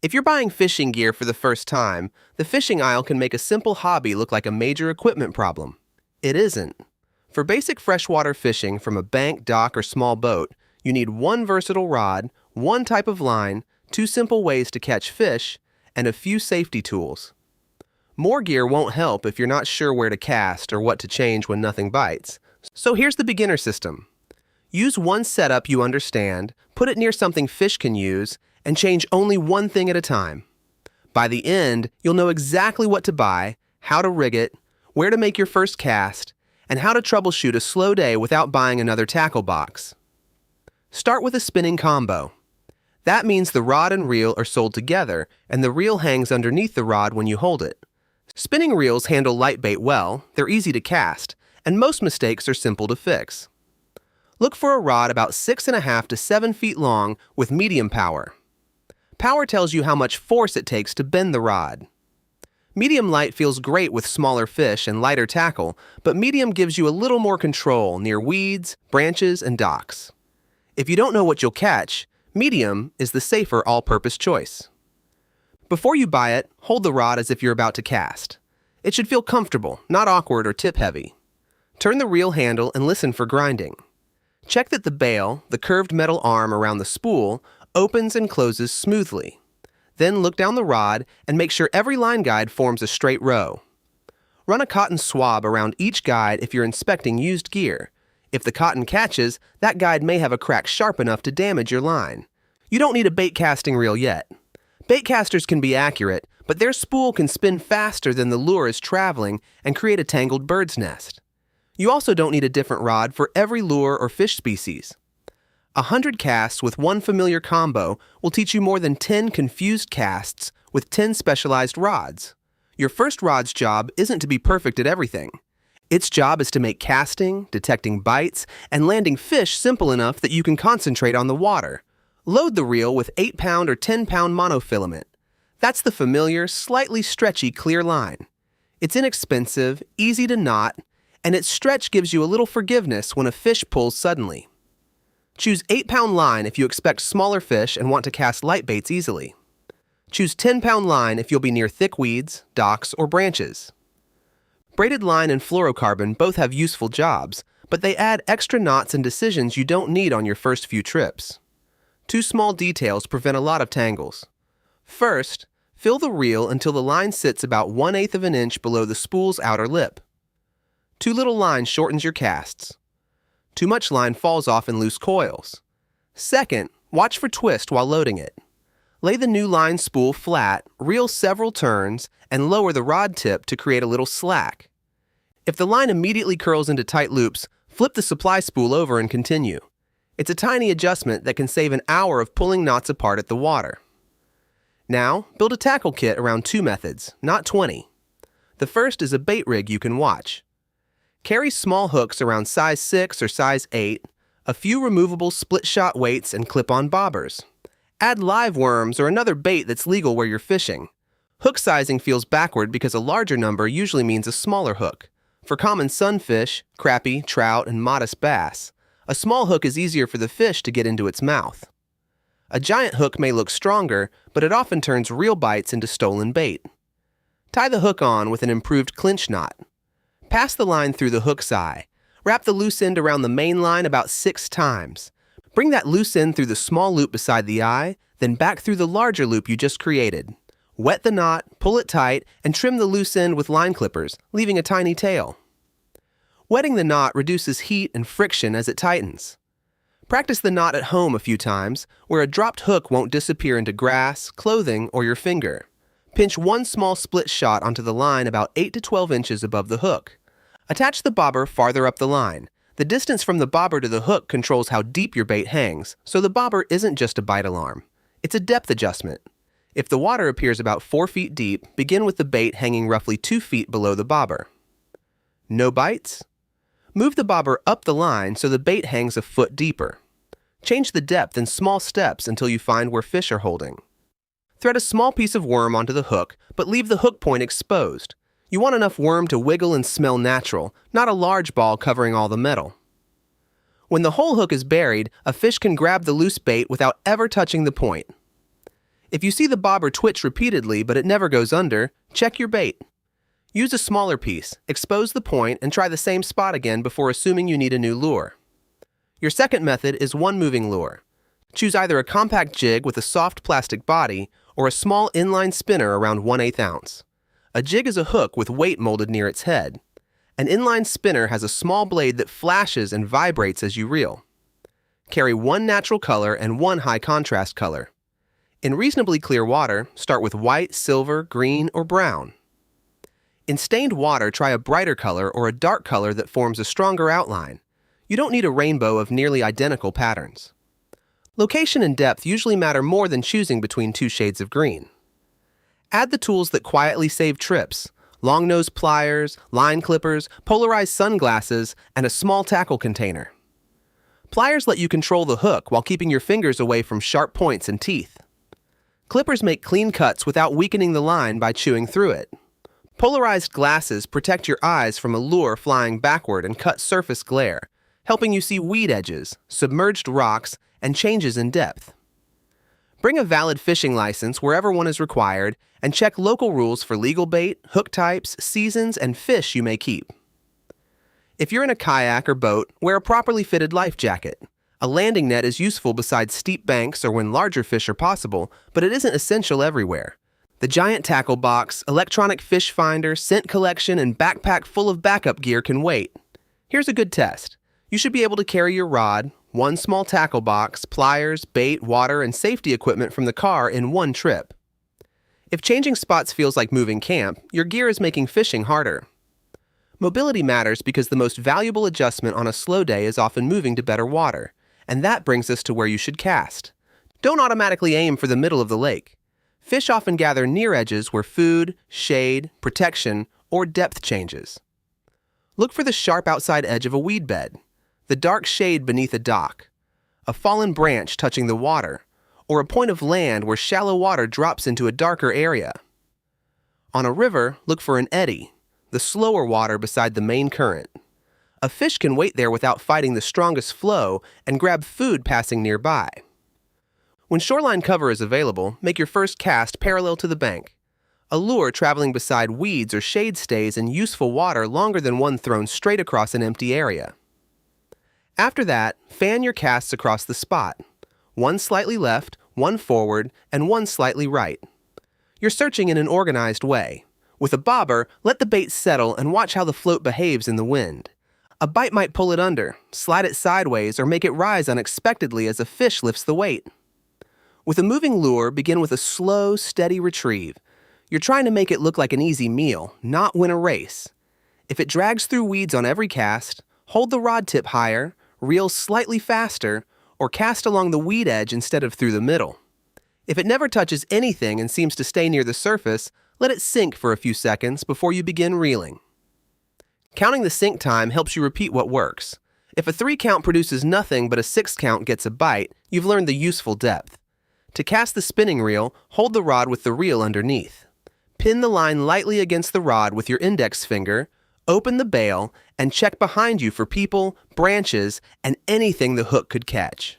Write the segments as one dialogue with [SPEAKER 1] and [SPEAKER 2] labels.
[SPEAKER 1] If you're buying fishing gear for the first time, the fishing aisle can make a simple hobby look like a major equipment problem. It isn't. For basic freshwater fishing from a bank, dock, or small boat, you need one versatile rod, one type of line, two simple ways to catch fish, and a few safety tools. More gear won't help if you're not sure where to cast or what to change when nothing bites. So here's the beginner system. Use one setup you understand, put it near something fish can use, and change only one thing at a time. By the end, you'll know exactly what to buy, how to rig it, where to make your first cast, and how to troubleshoot a slow day without buying another tackle box. Start with a spinning combo. That means the rod and reel are sold together, and the reel hangs underneath the rod when you hold it. Spinning reels handle light bait well, they're easy to cast, and most mistakes are simple to fix. Look for a rod about 6.5 to 7 feet long with medium power. Power tells you how much force it takes to bend the rod. Medium light feels great with smaller fish and lighter tackle, but medium gives you a little more control near weeds, branches, and docks. If you don't know what you'll catch, medium is the safer all-purpose choice. Before you buy it, hold the rod as if you're about to cast. It should feel comfortable, not awkward or tip-heavy. Turn the reel handle and listen for grinding. Check that the bail, the curved metal arm around the spool, opens and closes smoothly. Then look down the rod and make sure every line guide forms a straight row. Run a cotton swab around each guide if you're inspecting used gear. If the cotton catches, that guide may have a crack sharp enough to damage your line. You don't need a bait casting reel yet. Bait casters can be accurate, but their spool can spin faster than the lure is traveling and create a tangled bird's nest. You also don't need a different rod for every lure or fish species. 100 casts with one familiar combo will teach you more than 10 confused casts with 10 specialized rods. Your first rod's job isn't to be perfect at everything. Its job is to make casting, detecting bites, and landing fish simple enough that you can concentrate on the water. Load the reel with 8-pound or 10-pound monofilament. That's the familiar, slightly stretchy clear line. It's inexpensive, easy to knot, and its stretch gives you a little forgiveness when a fish pulls suddenly. Choose 8-pound line if you expect smaller fish and want to cast light baits easily. Choose 10-pound line if you'll be near thick weeds, docks, or branches. Braided line and fluorocarbon both have useful jobs, but they add extra knots and decisions you don't need on your first few trips. Two small details prevent a lot of tangles. First, fill the reel until the line sits about 1/8 of an inch below the spool's outer lip. Too little line shortens your casts. Too much line falls off in loose coils. Second, watch for twist while loading it. Lay the new line spool flat, reel several turns, and lower the rod tip to create a little slack. If the line immediately curls into tight loops, flip the supply spool over and continue. It's a tiny adjustment that can save an hour of pulling knots apart at the water. Now, build a tackle kit around 2 methods, not 20. The first is a bait rig you can watch. Carry small hooks around size 6 or size 8, a few removable split-shot weights and clip-on bobbers. Add live worms or another bait that's legal where you're fishing. Hook sizing feels backward because a larger number usually means a smaller hook. For common sunfish, crappie, trout, and modest bass, a small hook is easier for the fish to get into its mouth. A giant hook may look stronger, but it often turns real bites into stolen bait. Tie the hook on with an improved clinch knot. Pass the line through the hook's eye. Wrap the loose end around the main line about 6 times. Bring that loose end through the small loop beside the eye, then back through the larger loop you just created. Wet the knot, pull it tight, and trim the loose end with line clippers, leaving a tiny tail. Wetting the knot reduces heat and friction as it tightens. Practice the knot at home a few times, where a dropped hook won't disappear into grass, clothing, or your finger. Pinch one small split shot onto the line about 8 to 12 inches above the hook. Attach the bobber farther up the line. The distance from the bobber to the hook controls how deep your bait hangs, so the bobber isn't just a bite alarm. It's a depth adjustment. If the water appears about 4 feet deep, begin with the bait hanging roughly 2 feet below the bobber. No bites? Move the bobber up the line so the bait hangs a foot deeper. Change the depth in small steps until you find where fish are holding. Thread a small piece of worm onto the hook, but leave the hook point exposed. You want enough worm to wiggle and smell natural, not a large ball covering all the metal. When the whole hook is buried, a fish can grab the loose bait without ever touching the point. If you see the bobber twitch repeatedly but it never goes under, check your bait. Use a smaller piece, expose the point, and try the same spot again before assuming you need a new lure. Your second method is one moving lure. Choose either a compact jig with a soft plastic body or a small inline spinner around 1/8 ounce. A jig is a hook with weight molded near its head. An inline spinner has a small blade that flashes and vibrates as you reel. Carry one natural color and one high contrast color. In reasonably clear water, start with white, silver, green, or brown. In stained water, try a brighter color or a dark color that forms a stronger outline. You don't need a rainbow of nearly identical patterns. Location and depth usually matter more than choosing between two shades of green. Add the tools that quietly save trips: long-nose pliers, line clippers, polarized sunglasses, and a small tackle container. Pliers let you control the hook while keeping your fingers away from sharp points and teeth. Clippers make clean cuts without weakening the line by chewing through it. Polarized glasses protect your eyes from a lure flying backward and cut surface glare, helping you see weed edges, submerged rocks, and changes in depth. Bring a valid fishing license wherever one is required and check local rules for legal bait, hook types, seasons, and fish you may keep. If you're in a kayak or boat, wear a properly fitted life jacket. A landing net is useful beside steep banks or when larger fish are possible, but it isn't essential everywhere. The giant tackle box, electronic fish finder, scent collection, and backpack full of backup gear can wait. Here's a good test. You should be able to carry your rod, one small tackle box, pliers, bait, water, and safety equipment from the car in one trip. If changing spots feels like moving camp, your gear is making fishing harder. Mobility matters because the most valuable adjustment on a slow day is often moving to better water, and that brings us to where you should cast. Don't automatically aim for the middle of the lake. Fish often gather near edges where food, shade, protection, or depth changes. Look for the sharp outside edge of a weed bed, the dark shade beneath a dock, a fallen branch touching the water, or a point of land where shallow water drops into a darker area. On a river, look for an eddy, the slower water beside the main current. A fish can wait there without fighting the strongest flow and grab food passing nearby. When shoreline cover is available, make your first cast parallel to the bank. A lure traveling beside weeds or shade stays in useful water longer than one thrown straight across an empty area. After that, fan your casts across the spot. One slightly left, one forward, and one slightly right. You're searching in an organized way. With a bobber, let the bait settle and watch how the float behaves in the wind. A bite might pull it under, slide it sideways, or make it rise unexpectedly as a fish lifts the weight. With a moving lure, begin with a slow, steady retrieve. You're trying to make it look like an easy meal, not win a race. If it drags through weeds on every cast, hold the rod tip higher, reel slightly faster, or cast along the weed edge instead of through the middle. If it never touches anything and seems to stay near the surface, let it sink for a few seconds before you begin reeling. Counting the sink time helps you repeat what works. If a 3 count produces nothing but a 6 count gets a bite, you've learned the useful depth. To cast the spinning reel, hold the rod with the reel underneath. Pin the line lightly against the rod with your index finger, open the bail, and check behind you for people, branches, and anything the hook could catch.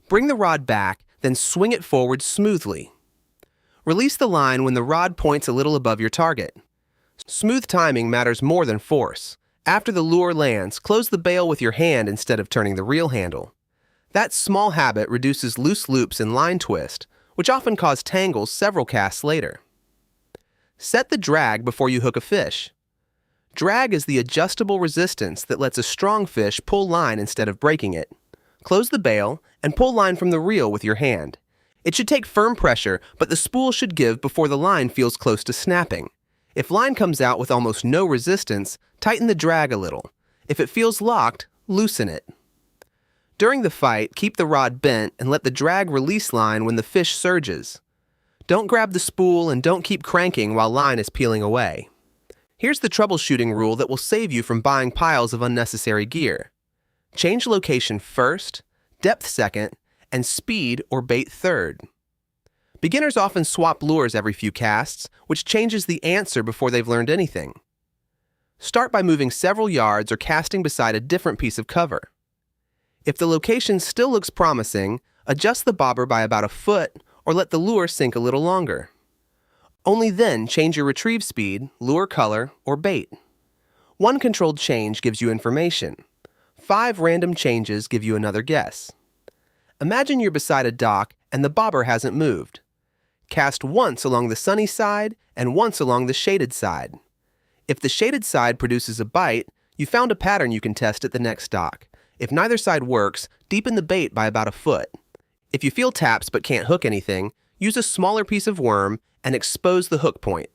[SPEAKER 1] Bring the rod back, then swing it forward smoothly. Release the line when the rod points a little above your target. Smooth timing matters more than force. After the lure lands, close the bail with your hand instead of turning the reel handle. That small habit reduces loose loops and line twist, which often cause tangles several casts later. Set the drag before you hook a fish. Drag is the adjustable resistance that lets a strong fish pull line instead of breaking it. Close the bail and pull line from the reel with your hand. It should take firm pressure, but the spool should give before the line feels close to snapping. If line comes out with almost no resistance, tighten the drag a little. If it feels locked, loosen it. During the fight, keep the rod bent and let the drag release line when the fish surges. Don't grab the spool and don't keep cranking while line is peeling away. Here's the troubleshooting rule that will save you from buying piles of unnecessary gear. Change location first, depth second, and speed or bait third. Beginners often swap lures every few casts, which changes the answer before they've learned anything. Start by moving several yards or casting beside a different piece of cover. If the location still looks promising, adjust the bobber by about a foot or let the lure sink a little longer. Only then change your retrieve speed, lure color, or bait. One controlled change gives you information. 5 random changes give you another guess. Imagine you're beside a dock and the bobber hasn't moved. Cast once along the sunny side and once along the shaded side. If the shaded side produces a bite, you found a pattern you can test at the next dock. If neither side works, deepen the bait by about a foot. If you feel taps but can't hook anything, use a smaller piece of worm and expose the hook point.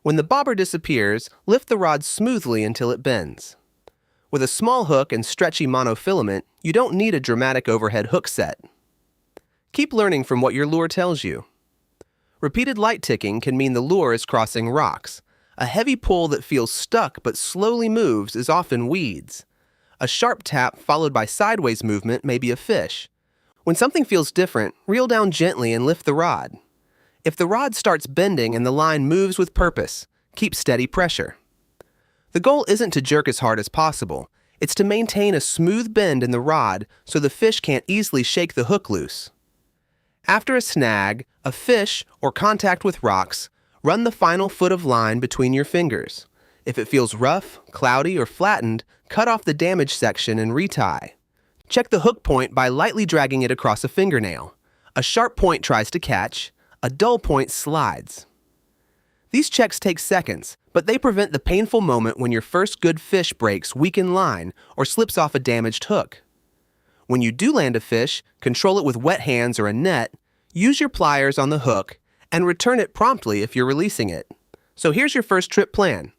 [SPEAKER 1] When the bobber disappears, lift the rod smoothly until it bends. With a small hook and stretchy monofilament, you don't need a dramatic overhead hook set. Keep learning from what your lure tells you. Repeated light ticking can mean the lure is crossing rocks. A heavy pull that feels stuck but slowly moves is often weeds. A sharp tap followed by sideways movement may be a fish. When something feels different, reel down gently and lift the rod. If the rod starts bending and the line moves with purpose, keep steady pressure. The goal isn't to jerk as hard as possible. It's to maintain a smooth bend in the rod so the fish can't easily shake the hook loose. After a snag, a fish, or contact with rocks, run the final foot of line between your fingers. If it feels rough, cloudy, or flattened, cut off the damaged section and retie. Check the hook point by lightly dragging it across a fingernail. A sharp point tries to catch, a dull point slides. These checks take seconds, but they prevent the painful moment when your first good fish breaks weak in line or slips off a damaged hook. When you do land a fish, control it with wet hands or a net, use your pliers on the hook, and return it promptly if you're releasing it. So here's your first trip plan.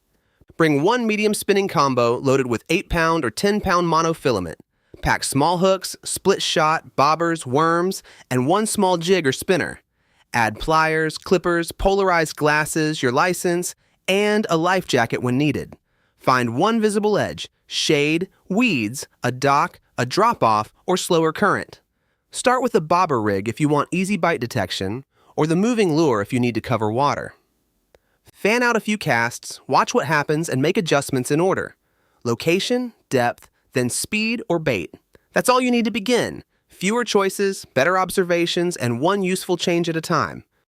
[SPEAKER 1] Bring 1 medium spinning combo loaded with 8-pound or 10-pound monofilament. Pack small hooks, split shot, bobbers, worms, and 1 small jig or spinner. Add pliers, clippers, polarized glasses, your license, and a life jacket when needed. Find 1 visible edge, shade, weeds, a dock, a drop-off, or slower current. Start with a bobber rig if you want easy bite detection, or the moving lure if you need to cover water. Fan out a few casts, watch what happens, and make adjustments in order. Location, depth, then speed or bait. That's all you need to begin. Fewer choices, better observations, and 1 useful change at a time.